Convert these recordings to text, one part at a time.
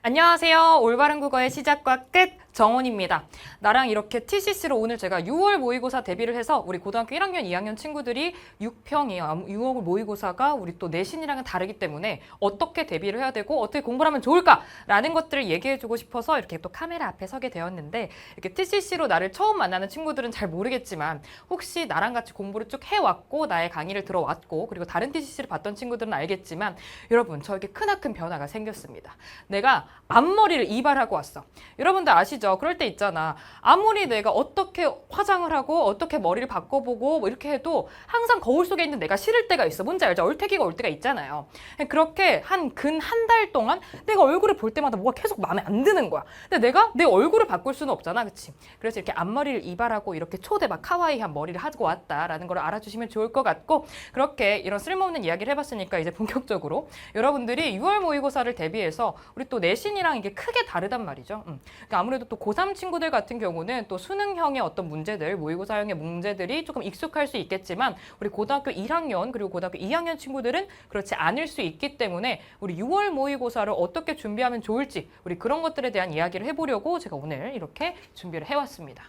안녕하세요. 올바른 국어의 시작과 끝 정원입니다. 나랑 이렇게 TCC로 오늘 제가 6월 모의고사 대비를 해서 우리 고등학교 1학년, 2학년 친구들이 6평이에요. 6월 모의고사가 우리 또 내신이랑은 다르기 때문에 어떻게 대비를 해야 되고 어떻게 공부를 하면 좋을까라는 것들을 얘기해주고 싶어서 이렇게 또 카메라 앞에 서게 되었는데 이렇게 TCC로 나를 처음 만나는 친구들은 잘 모르겠지만 혹시 나랑 같이 공부를 쭉 해왔고 나의 강의를 들어왔고 그리고 다른 TCC를 봤던 친구들은 알겠지만 여러분 저에게 크나큰 변화가 생겼습니다. 내가 앞머리를 이발하고 왔어. 여러분들 아시죠? 그럴 때 있잖아. 아무리 내가 어떻게 화장을 하고 어떻게 머리를 바꿔보고 뭐 이렇게 해도 항상 거울 속에 있는 내가 싫을 때가 있어. 뭔지 알죠? 얼태기가 올 때가 있잖아요. 그렇게 근 한 달 동안 내가 얼굴을 볼 때마다 뭐가 계속 마음에 안 드는 거야. 근데 내가 내 얼굴을 바꿀 수는 없잖아. 그치? 그래서 이렇게 앞머리를 이발하고 이렇게 초대박 카와이한 머리를 하고 왔다라는 걸 알아주시면 좋을 것 같고 그렇게 이런 쓸모없는 이야기를 해봤으니까 이제 본격적으로 여러분들이 6월 모의고사를 대비해서 우리 또 내신이랑 이게 크게 다르단 말이죠. 그러니까 아무래도 또 고3 친구들 같은 경우는 또 수능형의 어떤 문제들, 모의고사형의 문제들이 조금 익숙할 수 있겠지만 우리 고등학교 1학년 그리고 고등학교 2학년 친구들은 그렇지 않을 수 있기 때문에 우리 6월 모의고사를 어떻게 준비하면 좋을지 우리 그런 것들에 대한 이야기를 해보려고 제가 오늘 이렇게 준비를 해왔습니다.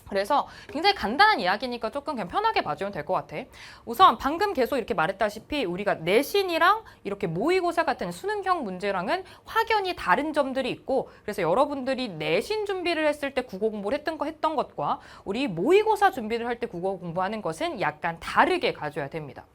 그래서 굉장히 간단한 이야기니까 조금 그냥 편하게 봐주면 될 것 같아. 우선 방금 계속 이렇게 말했다시피 우리가 내신이랑 이렇게 모의고사 같은 수능형 문제랑은 확연히 다른 점들이 있고 그래서 여러분들이 내신 준비를 했을 때 국어 공부를 했던 것과 우리 모의고사 준비를 할 때 국어 공부하는 것은 약간 다르게 가져야 됩니다.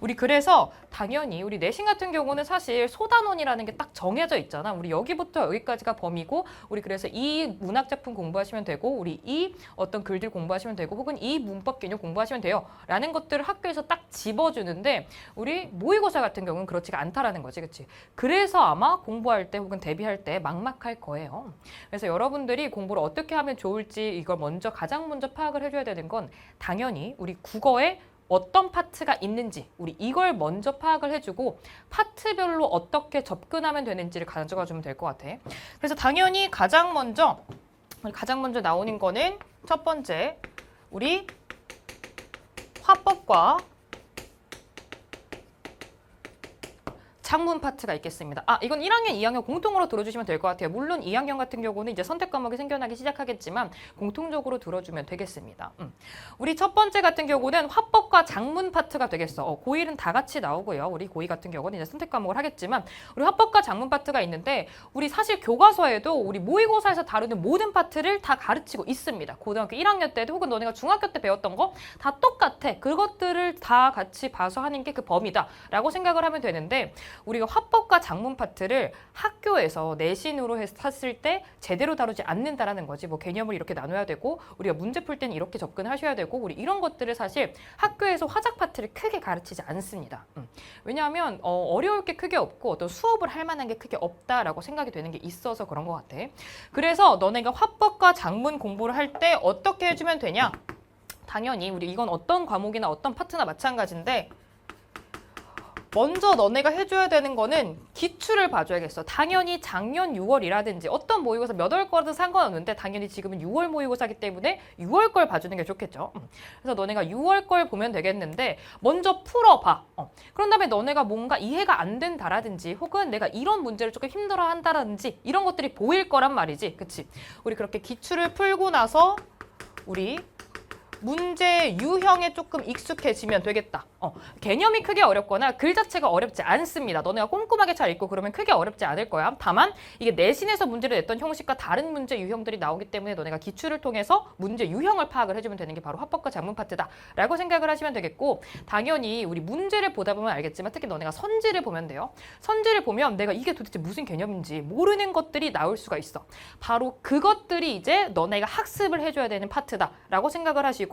우리 그래서 당연히 우리 내신 같은 경우는 사실 소단원이라는 게 딱 정해져 있잖아. 우리 여기부터 여기까지가 범위고 우리 그래서 이 문학작품 공부하시면 되고 우리 이 어떤 글들 공부하시면 되고 혹은 이 문법 개념 공부하시면 돼요 라는 것들을 학교에서 딱 집어주는데 우리 모의고사 같은 경우는 그렇지가 않다라는 거지. 그치? 그래서 아마 공부할 때 혹은 대비할 때 막막할 거예요. 그래서 여러분들이 공부를 어떻게 하면 좋을지 이걸 가장 먼저 파악을 해줘야 되는 건 당연히 우리 국어에 어떤 파트가 있는지 우리 이걸 먼저 파악을 해주고 파트별로 어떻게 접근하면 되는지를 가져가주면 될 것 같아. 그래서 당연히 가장 먼저 나오는 거는 첫 번째, 우리 화법과 작문 파트가 있겠습니다. 이건 1학년, 2학년 공통으로 들어주시면 될 것 같아요. 물론 2학년 같은 경우는 이제 선택 과목이 생겨나기 시작하겠지만 공통적으로 들어주면 되겠습니다. 우리 첫 번째 같은 경우는 화법과 작문 파트가 되겠어. 고1은 다 같이 나오고요. 우리 고2 같은 경우는 이제 선택 과목을 하겠지만 우리 화법과 작문 파트가 있는데 우리 사실 교과서에도 우리 모의고사에서 다루는 모든 파트를 다 가르치고 있습니다. 고등학교 1학년 때도 혹은 너네가 중학교 때 배웠던 거 다 똑같아. 그것들을 다 같이 봐서 하는 게 그 범위다 라고 생각을 하면 되는데 우리가 화법과 작문 파트를 학교에서 내신으로 했을 때 제대로 다루지 않는다라는 거지. 뭐 개념을 이렇게 나눠야 되고 우리가 문제 풀 때는 이렇게 접근하셔야 되고 우리 이런 것들을 사실 학교에서 화작 파트를 크게 가르치지 않습니다. 왜냐하면 어려울 게 크게 없고 어떤 수업을 할 만한 게 크게 없다라고 생각이 되는 게 있어서 그런 것 같아. 그래서 너네가 화법과 작문 공부를 할 때 어떻게 해주면 되냐? 당연히 우리 이건 어떤 과목이나 어떤 파트나 마찬가지인데 먼저 너네가 해줘야 되는 거는 기출을 봐줘야겠어. 당연히 작년 6월이라든지 어떤 모의고사 몇 월 거든 상관없는데 당연히 지금은 6월 모의고사이기 때문에 6월 걸 봐주는 게 좋겠죠. 그래서 너네가 6월 걸 보면 되겠는데 먼저 풀어봐. 그런 다음에 너네가 뭔가 이해가 안 된다라든지 혹은 내가 이런 문제를 조금 힘들어한다라든지 이런 것들이 보일 거란 말이지. 그치? 우리 그렇게 기출을 풀고 나서 우리 문제 유형에 조금 익숙해지면 되겠다. 개념이 크게 어렵거나 글 자체가 어렵지 않습니다. 너네가 꼼꼼하게 잘 읽고 그러면 크게 어렵지 않을 거야. 다만 이게 내신에서 문제를 냈던 형식과 다른 문제 유형들이 나오기 때문에 너네가 기출을 통해서 문제 유형을 파악을 해주면 되는 게 바로 화법과 작문 파트다 라고 생각을 하시면 되겠고 당연히 우리 문제를 보다 보면 알겠지만 특히 너네가 선지를 보면 돼요. 선지를 보면 내가 이게 도대체 무슨 개념인지 모르는 것들이 나올 수가 있어. 바로 그것들이 이제 너네가 학습을 해줘야 되는 파트다 라고 생각을 하시고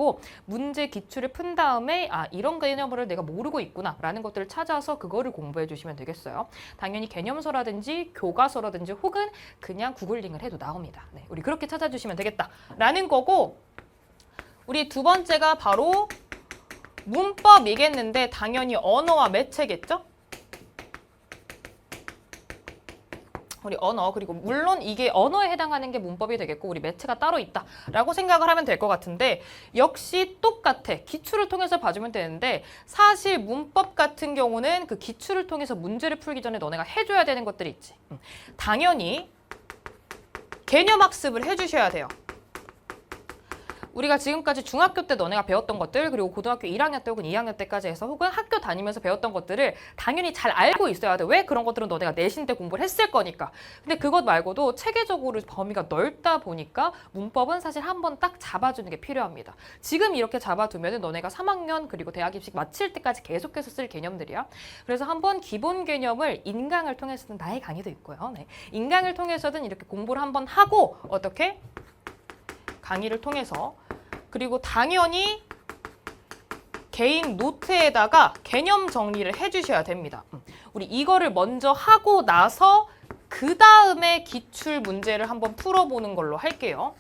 문제 기출을 푼 다음에 이런 개념을 내가 모르고 있구나 라는 것들을 찾아서 그거를 공부해 주시면 되겠어요. 당연히 개념서라든지 교과서라든지 혹은 그냥 구글링을 해도 나옵니다. 네, 우리 그렇게 찾아주시면 되겠다 라는 거고 우리 두 번째가 바로 문법이겠는데 당연히 언어와 매체겠죠? 우리 언어, 그리고 물론 이게 언어에 해당하는 게 문법이 되겠고 우리 매체가 따로 있다라고 생각을 하면 될 것 같은데 역시 똑같아. 기출을 통해서 봐주면 되는데 사실 문법 같은 경우는 그 기출을 통해서 문제를 풀기 전에 너네가 해줘야 되는 것들이 있지. 당연히 개념학습을 해주셔야 돼요. 우리가 지금까지 중학교 때 너네가 배웠던 것들 그리고 고등학교 1학년 때 혹은 2학년 때까지 해서 혹은 학교 다니면서 배웠던 것들을 당연히 잘 알고 있어야 돼. 왜? 그런 것들은 너네가 내신 때 공부를 했을 거니까. 근데 그것 말고도 체계적으로 범위가 넓다 보니까 문법은 사실 한번 딱 잡아주는 게 필요합니다. 지금 이렇게 잡아두면 너네가 3학년 그리고 대학 입시 마칠 때까지 계속해서 쓸 개념들이야. 그래서 한번 기본 개념을 인강을 통해서든 나의 강의도 있고요. 네. 인강을 통해서든 이렇게 공부를 한번 하고 어떻게? 강의를 통해서 그리고 당연히 개인 노트에다가 개념 정리를 해주셔야 됩니다. 우리 이거를 먼저 하고 나서 그 다음에 기출 문제를 한번 풀어보는 걸로 할게요.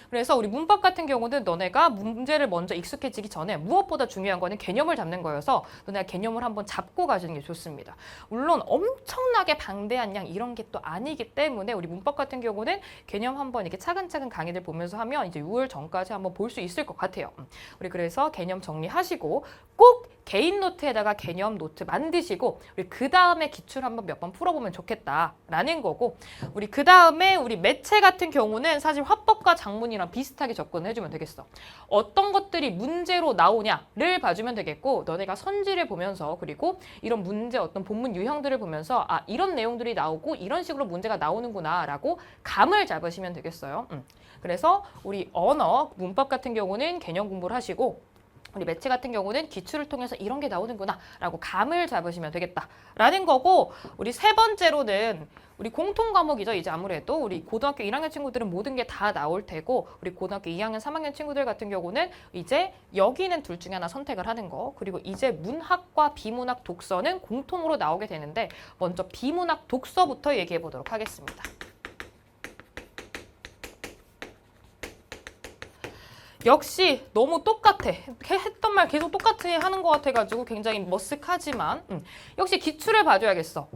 그래서 우리 문법 같은 경우는 너네가 문제를 먼저 익숙해지기 전에 무엇보다 중요한 거는 개념을 잡는 거여서 너네가 개념을 한번 잡고 가시는 게 좋습니다. 물론 엄청나게 방대한 양 이런 게 또 아니기 때문에 우리 문법 같은 경우는 개념 한번 이렇게 차근차근 강의들 보면서 하면 이제 6월 전까지 한번 볼 수 있을 것 같아요. 우리 그래서 개념 정리하시고 꼭 개인 노트에다가 개념 노트 만드시고 우리 그 다음에 기출 한번 몇 번 풀어보면 좋겠다라는 거고 우리 그 다음에 우리 매체 같은 경우는 사실 화법과 작문이랑 비슷하게 접근을 해주면 되겠어. 어떤 것들이 문제로 나오냐를 봐주면 되겠고 너네가 선지를 보면서 그리고 이런 문제 어떤 본문 유형들을 보면서 아 이런 내용들이 나오고 이런 식으로 문제가 나오는구나 라고 감을 잡으시면 되겠어요. 그래서 우리 언어, 문법 같은 경우는 개념 공부를 하시고 우리 매체 같은 경우는 기출을 통해서 이런 게 나오는구나 라고 감을 잡으시면 되겠다라는 거고 우리 세 번째로는 우리 공통 과목이죠. 이제 아무래도 우리 고등학교 1학년 친구들은 모든 게 다 나올 테고 우리 고등학교 2학년, 3학년 친구들 같은 경우는 이제 여기는 둘 중에 하나 선택을 하는 거 그리고 이제 문학과 비문학 독서는 공통으로 나오게 되는데 먼저 비문학 독서부터 얘기해 보도록 하겠습니다. 역시 너무 똑같아. 했던 말 계속 똑같이 하는 것 같아가지고 굉장히 머쓱하지만 역시 기출을 봐줘야겠어.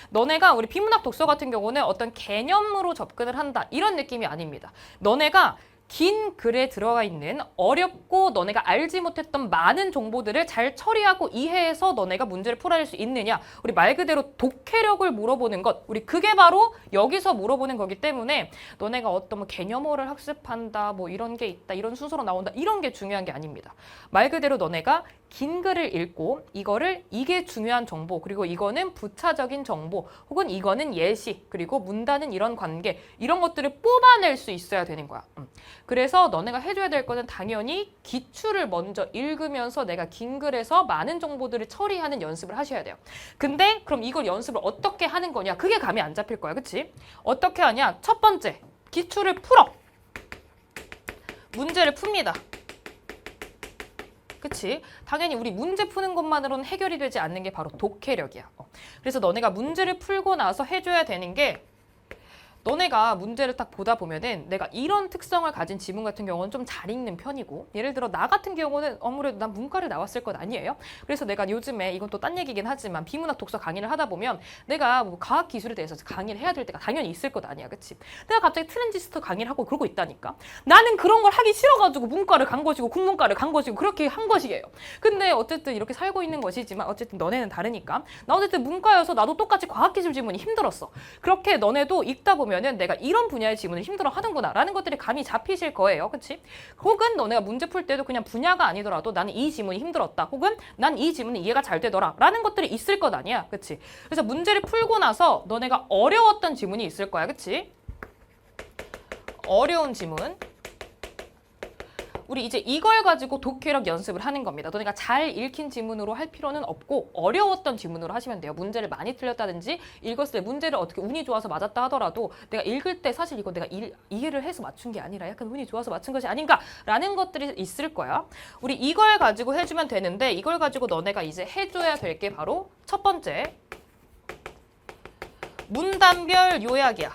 너네가 우리 비문학 독서 같은 경우는 어떤 개념으로 접근을 한다 이런 느낌이 아닙니다. 너네가 긴 글에 들어가 있는 어렵고 너네가 알지 못했던 많은 정보들을 잘 처리하고 이해해서 너네가 문제를 풀어낼 수 있느냐 우리 말 그대로 독해력을 물어보는 것 우리 그게 바로 여기서 물어보는 거기 때문에 너네가 어떤 뭐 개념어를 학습한다 뭐 이런 게 있다 이런 순서로 나온다 이런 게 중요한 게 아닙니다. 말 그대로 너네가 긴 글을 읽고 이게 중요한 정보 그리고 이거는 부차적인 정보 혹은 이거는 예시 그리고 문단은 이런 관계 이런 것들을 뽑아낼 수 있어야 되는 거야. 그래서 너네가 해줘야 될 거는 당연히 기출을 먼저 읽으면서 내가 긴 글에서 많은 정보들을 처리하는 연습을 하셔야 돼요. 근데 그럼 이걸 연습을 어떻게 하는 거냐? 그게 감이 안 잡힐 거야. 그치? 어떻게 하냐? 첫 번째, 기출을 풀어. 문제를 풉니다. 그치? 당연히 우리 문제 푸는 것만으로는 해결이 되지 않는 게 바로 독해력이야. 그래서 너네가 문제를 풀고 나서 해줘야 되는 게 너네가 문제를 딱 보다 보면은 내가 이런 특성을 가진 지문 같은 경우는 좀 잘 읽는 편이고 예를 들어 나 같은 경우는 아무래도 난 문과를 나왔을 것 아니에요. 그래서 내가 요즘에 이건 또 딴 얘기긴 하지만 비문학 독서 강의를 하다 보면 내가 뭐 과학 기술에 대해서 강의를 해야 될 때가 당연히 있을 것 아니야. 그치? 내가 갑자기 트랜지스터 강의를 하고 그러고 있다니까. 나는 그런 걸 하기 싫어가지고 문과를 간 것이고 국문과를 간 것이고 그렇게 한 것이에요. 근데 어쨌든 이렇게 살고 있는 것이지만 어쨌든 너네는 다르니까 나 어쨌든 문과여서 나도 똑같이 과학기술 지문이 힘들었어. 그렇게 너네도 읽다 보면은 내가 이런 분야의 지문을 힘들어 하는구나 라는 것들이 감이 잡히실 거예요. 그치? 혹은 너네가 문제 풀 때도 그냥 분야가 아니더라도 나는 이 지문이 힘들었다. 혹은 난 이 지문은 이해가 잘 되더라 라는 것들이 있을 것 아니야. 그치? 그래서 문제를 풀고 나서 너네가 어려웠던 지문이 있을 거야. 그치? 어려운 지문 우리 이제 이걸 가지고 독해력 연습을 하는 겁니다. 너네가 잘 읽힌 지문으로 할 필요는 없고 어려웠던 지문으로 하시면 돼요. 문제를 많이 틀렸다든지 읽었을 때 문제를 어떻게 운이 좋아서 맞았다 하더라도 내가 읽을 때 사실 이거 내가 이해를 해서 맞춘 게 아니라 약간 운이 좋아서 맞춘 것이 아닌가라는 것들이 있을 거야. 우리 이걸 가지고 해주면 되는데 이걸 가지고 너네가 이제 해줘야 될 게 바로 첫 번째 문단별 요약이야.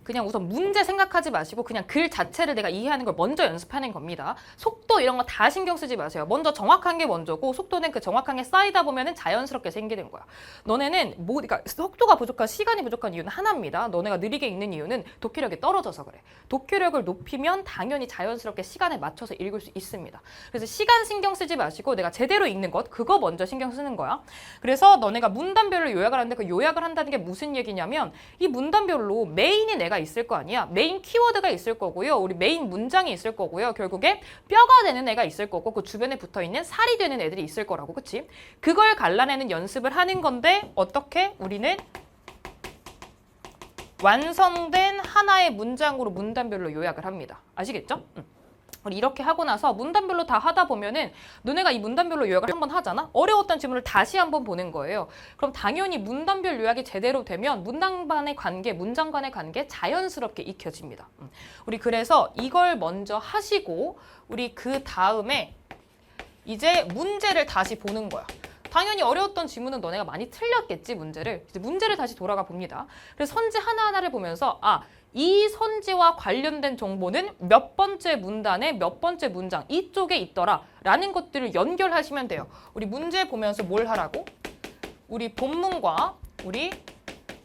그냥 우선 문제 생각하지 마시고 그냥 글 자체를 내가 이해하는 걸 먼저 연습하는 겁니다. 속도 이런 거 다 신경 쓰지 마세요. 먼저 정확한 게 먼저고 속도는 그 정확한 게 쌓이다 보면은 자연스럽게 생기는 거야. 너네는 그러니까 속도가 부족한 시간이 부족한 이유는 하나입니다. 너네가 느리게 읽는 이유는 독해력이 떨어져서 그래. 독해력을 높이면 당연히 자연스럽게 시간에 맞춰서 읽을 수 있습니다. 그래서 시간 신경 쓰지 마시고 내가 제대로 읽는 것 그거 먼저 신경 쓰는 거야. 그래서 너네가 문단별로 요약을 하는데 그 요약을 한다는 게 무슨 얘기냐면 이 문단별로 메인이 내가 있을 거 아니야. 메인 키워드가 있을 거고요. 우리 메인 문장이 있을 거고요. 결국에 뼈가 되는 애가 있을 거고 그 주변에 붙어있는 살이 되는 애들이 있을 거라고. 그치? 그걸 갈라내는 연습을 하는 건데 어떻게? 우리는 완성된 하나의 문장으로 문단별로 요약을 합니다. 아시겠죠? 우리 이렇게 하고 나서 문단별로 다 하다 보면은 너네가 이 문단별로 요약을 한번 하잖아? 어려웠던 지문을 다시 한번 보는 거예요. 그럼 당연히 문단별 요약이 제대로 되면 문장 간의 관계 자연스럽게 익혀집니다. 우리 그래서 이걸 먼저 하시고 우리 그 다음에 이제 문제를 다시 보는 거야. 당연히 어려웠던 지문은 너네가 많이 틀렸겠지, 문제를. 이제 문제를 다시 돌아가 봅니다. 그래서 선지 하나하나를 보면서 이 선지와 관련된 정보는 몇 번째 문단의 몇 번째 문장 이쪽에 있더라 라는 것들을 연결하시면 돼요. 우리 문제 보면서 뭘 하라고? 우리 본문과 우리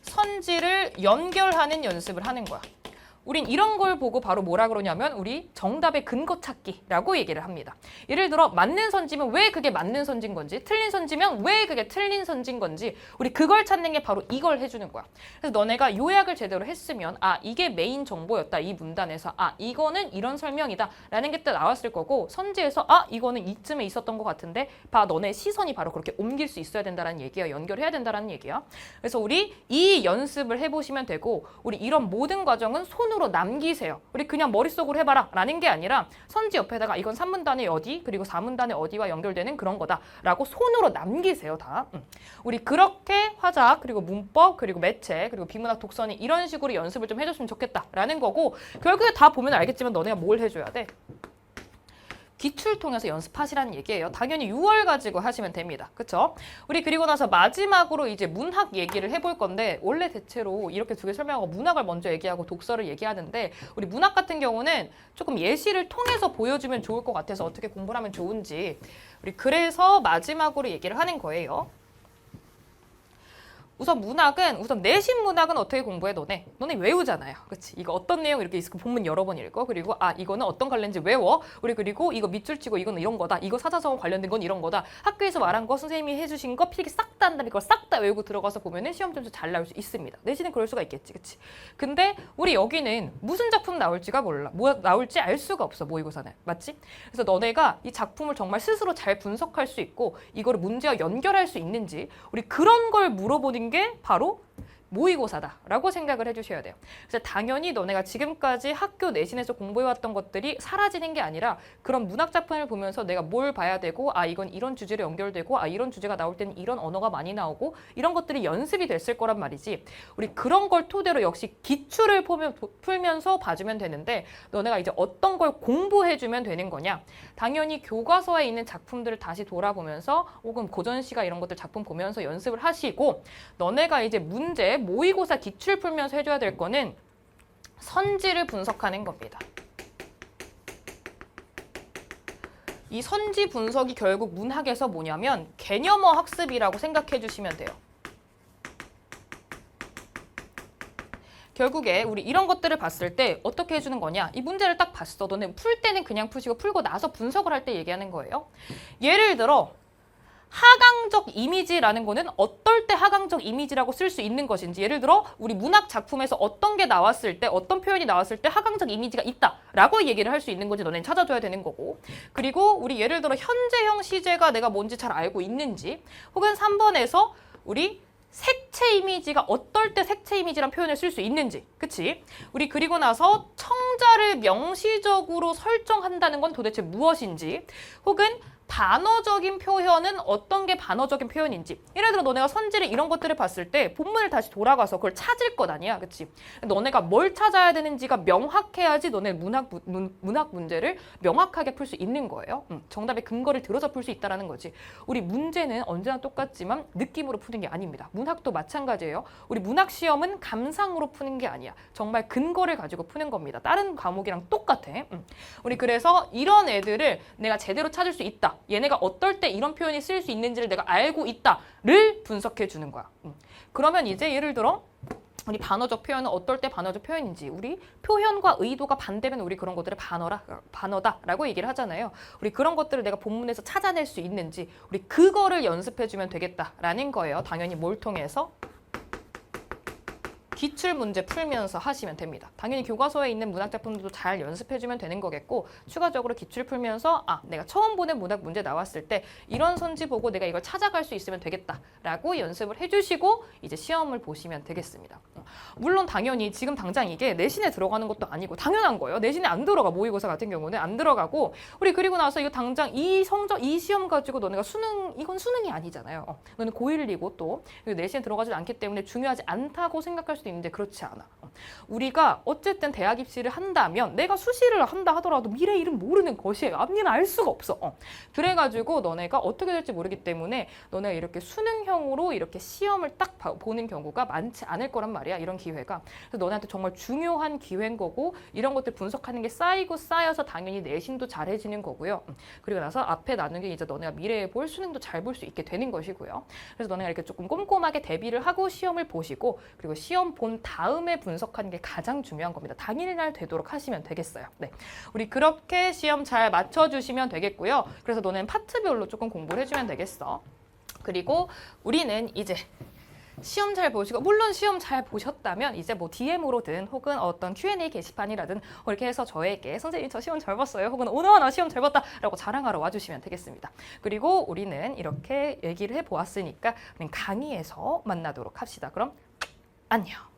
선지를 연결하는 연습을 하는 거야. 우린 이런 걸 보고 바로 뭐라 그러냐면 우리 정답의 근거 찾기라고 얘기를 합니다. 예를 들어 맞는 선지면 왜 그게 맞는 선지인 건지, 틀린 선지면 왜 그게 틀린 선지인 건지 우리 그걸 찾는 게 바로 이걸 해주는 거야. 그래서 너네가 요약을 제대로 했으면 이게 메인 정보였다. 이 문단에서 이거는 이런 설명이다 라는 게 또 나왔을 거고 선지에서 이거는 이쯤에 있었던 것 같은데 너네 시선이 바로 그렇게 옮길 수 있어야 된다는 얘기야. 연결해야 된다는 얘기야. 그래서 우리 이 연습을 해보시면 되고 우리 이런 모든 과정은 손으로 남기세요. 우리 그냥 머릿속으로 해봐라 라는 게 아니라 선지 옆에다가 이건 3문단의 어디 그리고 4문단의 어디와 연결되는 그런 거다 라고 손으로 남기세요. 다. 우리 그렇게 화작 그리고 문법 그리고 매체 그리고 비문학 독서는 이런 식으로 연습을 좀 해줬으면 좋겠다 라는 거고 결국에 다 보면 알겠지만 너네가 뭘 해줘야 돼? 기출 통해서 연습하시라는 얘기예요. 당연히 6월 가지고 하시면 됩니다. 그쵸? 우리 그리고 나서 마지막으로 이제 문학 얘기를 해볼 건데 원래 대체로 이렇게 두 개 설명하고 문학을 먼저 얘기하고 독서를 얘기하는데 우리 문학 같은 경우는 조금 예시를 통해서 보여주면 좋을 것 같아서 어떻게 공부를 하면 좋은지 우리 그래서 마지막으로 얘기를 하는 거예요. 우선 내신 문학은 어떻게 공부해 너네? 너네 외우잖아요. 그치? 이거 어떤 내용 이렇게 있고 본문 여러 번 읽어. 그리고 이거는 어떤 관련인지 외워. 우리 그리고 이거 밑줄 치고 이거는 이런 거다. 이거 사자성어 관련된 건 이런 거다. 학교에서 말한 거 선생님이 해주신 거 필기 싹 다 한 다음에 이걸 싹 다 외우고 들어가서 보면은 시험 점수 잘 나올 수 있습니다. 내신은 그럴 수가 있겠지. 그치? 근데 우리 여기는 무슨 작품 나올지가 몰라. 뭐 나올지 알 수가 없어. 모의고사는. 맞지? 그래서 너네가 이 작품을 정말 스스로 잘 분석할 수 있고 이거를 문제와 연결할 수 있는지 우리 그런 걸 물어보는 게 바로 모의고사다라고 생각을 해주셔야 돼요. 그래서 당연히 너네가 지금까지 학교 내신에서 공부해왔던 것들이 사라지는 게 아니라 그런 문학 작품을 보면서 내가 뭘 봐야 되고 이건 이런 주제로 연결되고 이런 주제가 나올 때는 이런 언어가 많이 나오고 이런 것들이 연습이 됐을 거란 말이지. 우리 그런 걸 토대로 역시 기출을 풀면서 봐주면 되는데 너네가 이제 어떤 걸 공부해주면 되는 거냐. 당연히 교과서에 있는 작품들을 다시 돌아보면서 혹은 고전시가 이런 것들 작품 보면서 연습을 하시고 너네가 이제 모의고사 기출 풀면서 해줘야 될 거는 선지를 분석하는 겁니다. 이 선지 분석이 결국 문학에서 뭐냐면 개념어 학습이라고 생각해 주시면 돼요. 결국에 우리 이런 것들을 봤을 때 어떻게 해주는 거냐. 이 문제를 딱 봤어. 너네 풀 때는 그냥 푸시고 풀고 나서 분석을 할 때 얘기하는 거예요. 예를 들어 하강적 이미지라는 거는 어떨 때 하강적 이미지라고 쓸 수 있는 것인지 예를 들어 우리 문학 작품에서 어떤 게 나왔을 때 어떤 표현이 나왔을 때 하강적 이미지가 있다라고 얘기를 할 수 있는 건지 너네는 찾아줘야 되는 거고 그리고 우리 예를 들어 현재형 시제가 내가 뭔지 잘 알고 있는지 혹은 3번에서 우리 색채 이미지가 어떨 때 색채 이미지란 표현을 쓸 수 있는지 그치? 우리 그리고 나서 청자를 명시적으로 설정한다는 건 도대체 무엇인지 혹은 반어적인 표현은 어떤 게 반어적인 표현인지. 예를 들어 너네가 선지를 이런 것들을 봤을 때 본문을 다시 돌아가서 그걸 찾을 것 아니야. 그치? 너네가 뭘 찾아야 되는지가 명확해야지 너네 문학 문제를 명확하게 풀 수 있는 거예요. 정답의 근거를 들어서 풀 수 있다는 거지. 우리 문제는 언제나 똑같지만 느낌으로 푸는 게 아닙니다. 문학도 마찬가지예요. 우리 문학 시험은 감상으로 푸는 게 아니야. 정말 근거를 가지고 푸는 겁니다. 다른 과목이랑 똑같아. 우리 그래서 이런 애들을 내가 제대로 찾을 수 있다. 얘네가 어떨 때 이런 표현이 쓰일 수 있는지를 내가 알고 있다를 분석해 주는 거야. 그러면 이제 예를 들어 우리 반어적 표현은 어떨 때 반어적 표현인지, 우리 표현과 의도가 반대면 우리 그런 것들을 반어다라고 얘기를 하잖아요. 우리 그런 것들을 내가 본문에서 찾아낼 수 있는지 우리 그거를 연습해주면 되겠다라는 거예요. 당연히 뭘 통해서? 기출 문제 풀면서 하시면 됩니다. 당연히 교과서에 있는 문학 작품들도 잘 연습해주면 되는 거겠고, 추가적으로 기출 풀면서 내가 처음 보는 문학 문제 나왔을 때 이런 선지 보고 내가 이걸 찾아갈 수 있으면 되겠다라고 연습을 해주시고 이제 시험을 보시면 되겠습니다. 물론 당연히 지금 당장 이게 내신에 들어가는 것도 아니고 당연한 거예요. 내신에 안 들어가. 모의고사 같은 경우는 안 들어가고, 우리 그리고 나서 이거 당장 이 성적, 이 시험 가지고 너네가 이건 수능이 아니잖아요. 너는 고1이고 또 내신에 들어가지 않기 때문에 중요하지 않다고 생각할 수도 있는데 그렇지 않아. 우리가 어쨌든 대학 입시를 한다면 내가 수시를 한다 하더라도 미래 일은 모르는 것이에요. 앞니는 알 수가 없어. 그래가지고 너네가 어떻게 될지 모르기 때문에 너네가 이렇게 수능형으로 이렇게 시험을 딱 보는 경우가 많지 않을 거란 말이야. 이런 기회가. 그래서 너네한테 정말 중요한 기회인 거고, 이런 것들 분석하는 게 쌓이고 쌓여서 당연히 내신도 잘해지는 거고요. 그리고 나서 앞에 나눈 게 이제 너네가 미래에 볼 수능도 잘 볼 수 있게 되는 것이고요. 그래서 너네가 이렇게 조금 꼼꼼하게 대비를 하고 시험을 보시고, 그리고 시험 본 다음에 분석하는 게 가장 중요한 겁니다. 당일날 되도록 하시면 되겠어요. 네, 우리 그렇게 시험 잘 맞춰주시면 되겠고요. 그래서 너는 파트별로 조금 공부를 해주면 되겠어. 그리고 우리는 이제 시험 잘 보시고, 물론 시험 잘 보셨다면 이제 뭐 DM으로든 혹은 어떤 Q&A 게시판이라든 이렇게 해서 저에게 선생님 저 시험 잘 봤어요, 혹은 오늘 나 시험 잘 봤다 라고 자랑하러 와주시면 되겠습니다. 그리고 우리는 이렇게 얘기를 해보았으니까 강의에서 만나도록 합시다. 그럼 안녕.